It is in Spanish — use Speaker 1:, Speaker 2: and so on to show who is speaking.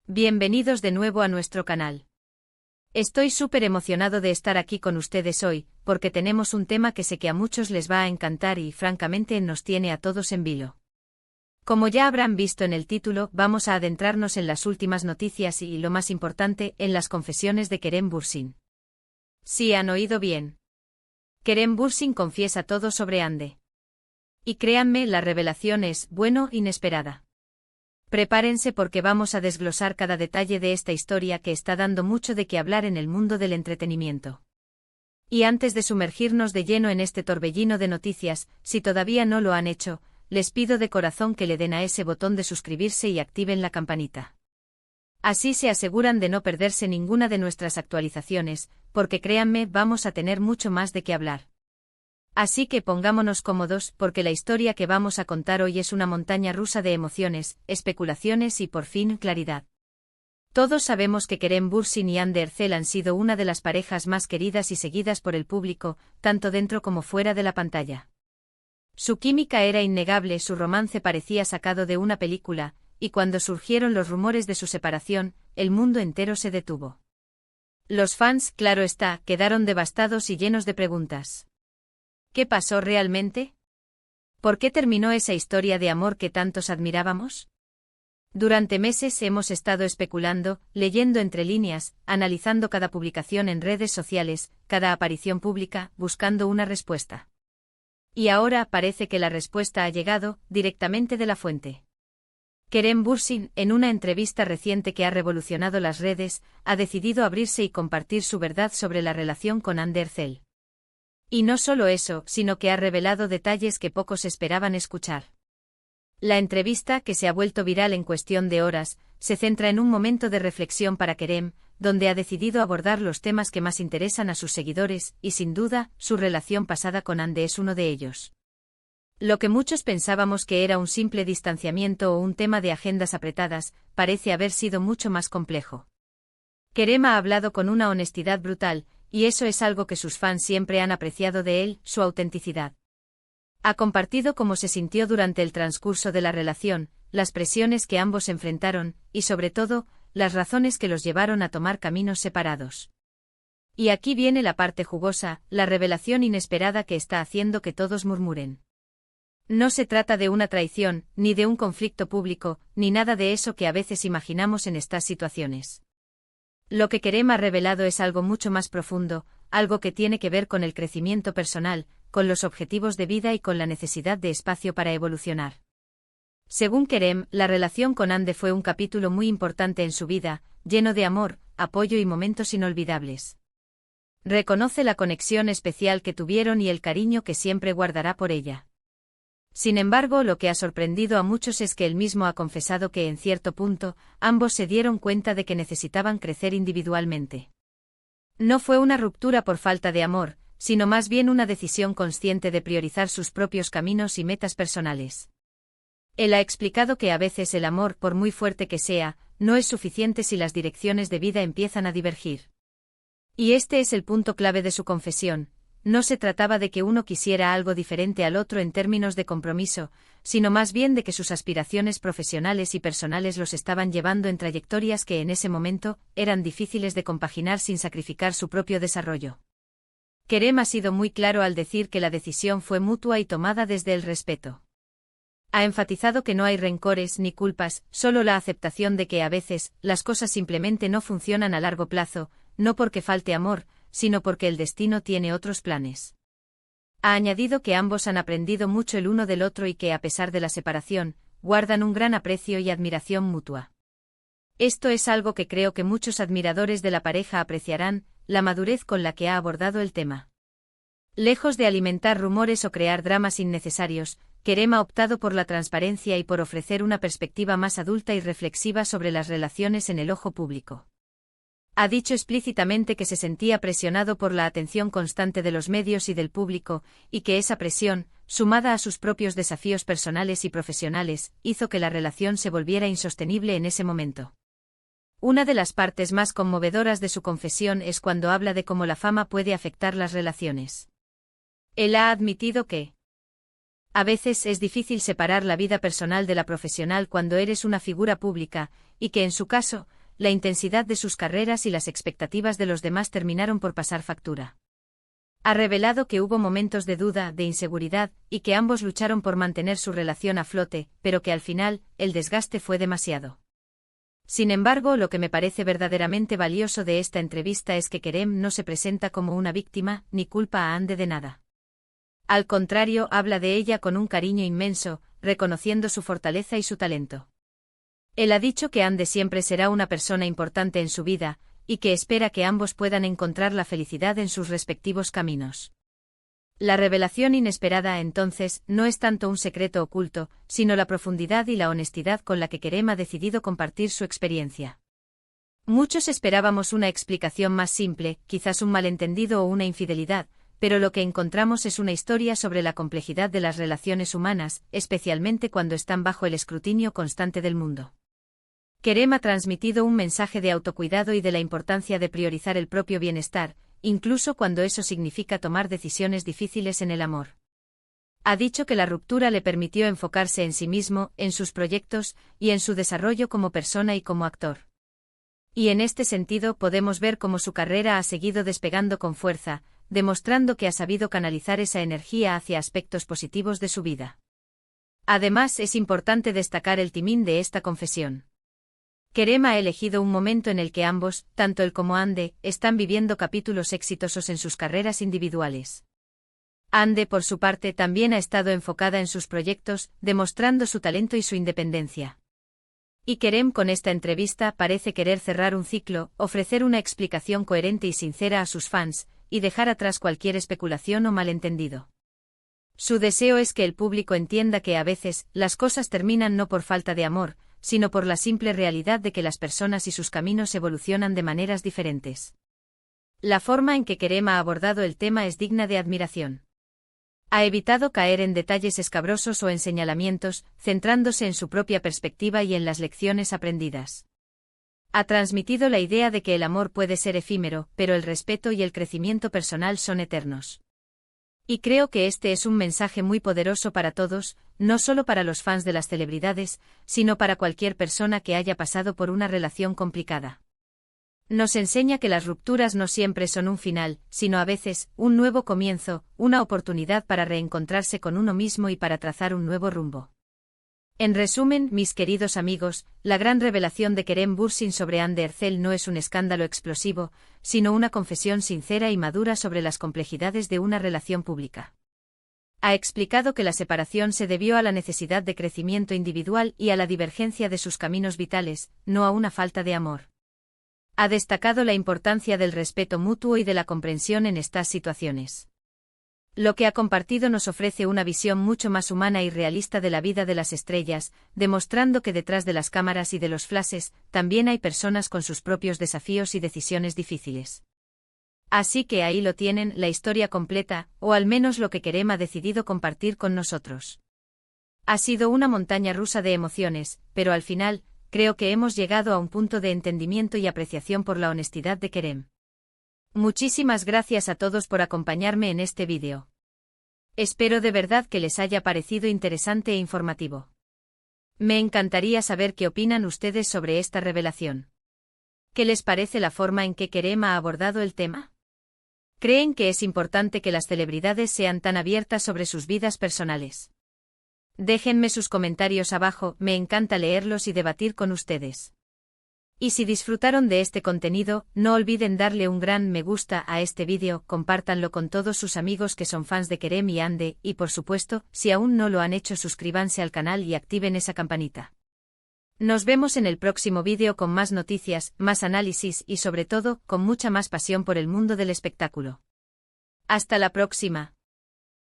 Speaker 1: Bienvenidos de nuevo a nuestro canal. Estoy súper emocionado de estar aquí con ustedes hoy, porque tenemos un tema que sé que a muchos les va a encantar y francamente nos tiene a todos en vilo. Como ya habrán visto en el título, vamos a adentrarnos en las últimas noticias y, lo más importante, en las confesiones de Kerem Bürsin. Sí, han oído bien. Kerem Bürsin confiesa todo sobre Hande. Y créanme, la revelación es, bueno, inesperada. Prepárense porque vamos a desglosar cada detalle de esta historia que está dando mucho de qué hablar en el mundo del entretenimiento. Y antes de sumergirnos de lleno en este torbellino de noticias, si todavía no lo han hecho, les pido de corazón que le den a ese botón de suscribirse y activen la campanita. Así se aseguran de no perderse ninguna de nuestras actualizaciones, porque créanme, vamos a tener mucho más de qué hablar. Así que pongámonos cómodos, porque la historia que vamos a contar hoy es una montaña rusa de emociones, especulaciones y por fin claridad. Todos sabemos que Kerem Bürsin y Hande Erçel han sido una de las parejas más queridas y seguidas por el público, tanto dentro como fuera de la pantalla. Su química era innegable, su romance parecía sacado de una película, y cuando surgieron los rumores de su separación, el mundo entero se detuvo. Los fans, claro está, quedaron devastados y llenos de preguntas. ¿Qué pasó realmente? ¿Por qué terminó esa historia de amor que tantos admirábamos? Durante meses hemos estado especulando, leyendo entre líneas, analizando cada publicación en redes sociales, cada aparición pública, buscando una respuesta. Y ahora parece que la respuesta ha llegado, directamente de la fuente. Kerem Bürsin, en una entrevista reciente que ha revolucionado las redes, ha decidido abrirse y compartir su verdad sobre la relación con Hande Erçel. Y no solo eso, sino que ha revelado detalles que pocos esperaban escuchar. La entrevista, que se ha vuelto viral en cuestión de horas, se centra en un momento de reflexión para Kerem, donde ha decidido abordar los temas que más interesan a sus seguidores, y sin duda, su relación pasada con Hande es uno de ellos. Lo que muchos pensábamos que era un simple distanciamiento o un tema de agendas apretadas, parece haber sido mucho más complejo. Kerem ha hablado con una honestidad brutal, y eso es algo que sus fans siempre han apreciado de él, su autenticidad. Ha compartido cómo se sintió durante el transcurso de la relación, las presiones que ambos enfrentaron, y sobre todo, las razones que los llevaron a tomar caminos separados. Y aquí viene la parte jugosa, la revelación inesperada que está haciendo que todos murmuren. No se trata de una traición, ni de un conflicto público, ni nada de eso que a veces imaginamos en estas situaciones. Lo que Kerem ha revelado es algo mucho más profundo, algo que tiene que ver con el crecimiento personal, con los objetivos de vida y con la necesidad de espacio para evolucionar. Según Kerem, la relación con Hande fue un capítulo muy importante en su vida, lleno de amor, apoyo y momentos inolvidables. Reconoce la conexión especial que tuvieron y el cariño que siempre guardará por ella. Sin embargo, lo que ha sorprendido a muchos es que él mismo ha confesado que en cierto punto, ambos se dieron cuenta de que necesitaban crecer individualmente. No fue una ruptura por falta de amor, sino más bien una decisión consciente de priorizar sus propios caminos y metas personales. Él ha explicado que a veces el amor, por muy fuerte que sea, no es suficiente si las direcciones de vida empiezan a divergir. Y este es el punto clave de su confesión. No se trataba de que uno quisiera algo diferente al otro en términos de compromiso, sino más bien de que sus aspiraciones profesionales y personales los estaban llevando en trayectorias que en ese momento eran difíciles de compaginar sin sacrificar su propio desarrollo. Kerem ha sido muy claro al decir que la decisión fue mutua y tomada desde el respeto. Ha enfatizado que no hay rencores ni culpas, solo la aceptación de que a veces las cosas simplemente no funcionan a largo plazo, no porque falte amor, sino porque el destino tiene otros planes. Ha añadido que ambos han aprendido mucho el uno del otro y que a pesar de la separación, guardan un gran aprecio y admiración mutua. Esto es algo que creo que muchos admiradores de la pareja apreciarán, la madurez con la que ha abordado el tema. Lejos de alimentar rumores o crear dramas innecesarios, Kerem ha optado por la transparencia y por ofrecer una perspectiva más adulta y reflexiva sobre las relaciones en el ojo público. Ha dicho explícitamente que se sentía presionado por la atención constante de los medios y del público, y que esa presión, sumada a sus propios desafíos personales y profesionales, hizo que la relación se volviera insostenible en ese momento. Una de las partes más conmovedoras de su confesión es cuando habla de cómo la fama puede afectar las relaciones. Él ha admitido que a veces es difícil separar la vida personal de la profesional cuando eres una figura pública, y que en su caso, la intensidad de sus carreras y las expectativas de los demás terminaron por pasar factura. Ha revelado que hubo momentos de duda, de inseguridad, y que ambos lucharon por mantener su relación a flote, pero que al final, el desgaste fue demasiado. Sin embargo, lo que me parece verdaderamente valioso de esta entrevista es que Kerem no se presenta como una víctima, ni culpa a Hande de nada. Al contrario, habla de ella con un cariño inmenso, reconociendo su fortaleza y su talento. Él ha dicho que Hande siempre será una persona importante en su vida, y que espera que ambos puedan encontrar la felicidad en sus respectivos caminos. La revelación inesperada, entonces, no es tanto un secreto oculto, sino la profundidad y la honestidad con la que Kerem ha decidido compartir su experiencia. Muchos esperábamos una explicación más simple, quizás un malentendido o una infidelidad, pero lo que encontramos es una historia sobre la complejidad de las relaciones humanas, especialmente cuando están bajo el escrutinio constante del mundo. Kerem ha transmitido un mensaje de autocuidado y de la importancia de priorizar el propio bienestar, incluso cuando eso significa tomar decisiones difíciles en el amor. Ha dicho que la ruptura le permitió enfocarse en sí mismo, en sus proyectos, y en su desarrollo como persona y como actor. Y en este sentido podemos ver cómo su carrera ha seguido despegando con fuerza, demostrando que ha sabido canalizar esa energía hacia aspectos positivos de su vida. Además, es importante destacar el timing de esta confesión. Kerem ha elegido un momento en el que ambos, tanto él como Hande, están viviendo capítulos exitosos en sus carreras individuales. Hande, por su parte, también ha estado enfocada en sus proyectos, demostrando su talento y su independencia. Y Kerem con esta entrevista parece querer cerrar un ciclo, ofrecer una explicación coherente y sincera a sus fans, y dejar atrás cualquier especulación o malentendido. Su deseo es que el público entienda que a veces, las cosas terminan no por falta de amor, sino por la simple realidad de que las personas y sus caminos evolucionan de maneras diferentes. La forma en que Kerem ha abordado el tema es digna de admiración. Ha evitado caer en detalles escabrosos o en señalamientos, centrándose en su propia perspectiva y en las lecciones aprendidas. Ha transmitido la idea de que el amor puede ser efímero, pero el respeto y el crecimiento personal son eternos. Y creo que este es un mensaje muy poderoso para todos, no solo para los fans de las celebridades, sino para cualquier persona que haya pasado por una relación complicada. Nos enseña que las rupturas no siempre son un final, sino a veces, un nuevo comienzo, una oportunidad para reencontrarse con uno mismo y para trazar un nuevo rumbo. En resumen, mis queridos amigos, la gran revelación de Kerem Bürsin sobre Hande Erçel no es un escándalo explosivo, sino una confesión sincera y madura sobre las complejidades de una relación pública. Ha explicado que la separación se debió a la necesidad de crecimiento individual y a la divergencia de sus caminos vitales, no a una falta de amor. Ha destacado la importancia del respeto mutuo y de la comprensión en estas situaciones. Lo que ha compartido nos ofrece una visión mucho más humana y realista de la vida de las estrellas, demostrando que detrás de las cámaras y de los flashes, también hay personas con sus propios desafíos y decisiones difíciles. Así que ahí lo tienen, la historia completa, o al menos lo que Kerem ha decidido compartir con nosotros. Ha sido una montaña rusa de emociones, pero al final, creo que hemos llegado a un punto de entendimiento y apreciación por la honestidad de Kerem. Muchísimas gracias a todos por acompañarme en este vídeo. Espero de verdad que les haya parecido interesante e informativo. Me encantaría saber qué opinan ustedes sobre esta revelación. ¿Qué les parece la forma en que Kerem ha abordado el tema? ¿Creen que es importante que las celebridades sean tan abiertas sobre sus vidas personales? Déjenme sus comentarios abajo, me encanta leerlos y debatir con ustedes. Y si disfrutaron de este contenido, no olviden darle un gran me gusta a este vídeo, compártanlo con todos sus amigos que son fans de Kerem y Hande, y por supuesto, si aún no lo han hecho, suscríbanse al canal y activen esa campanita. Nos vemos en el próximo vídeo con más noticias, más análisis y sobre todo, con mucha más pasión por el mundo del espectáculo. Hasta la próxima.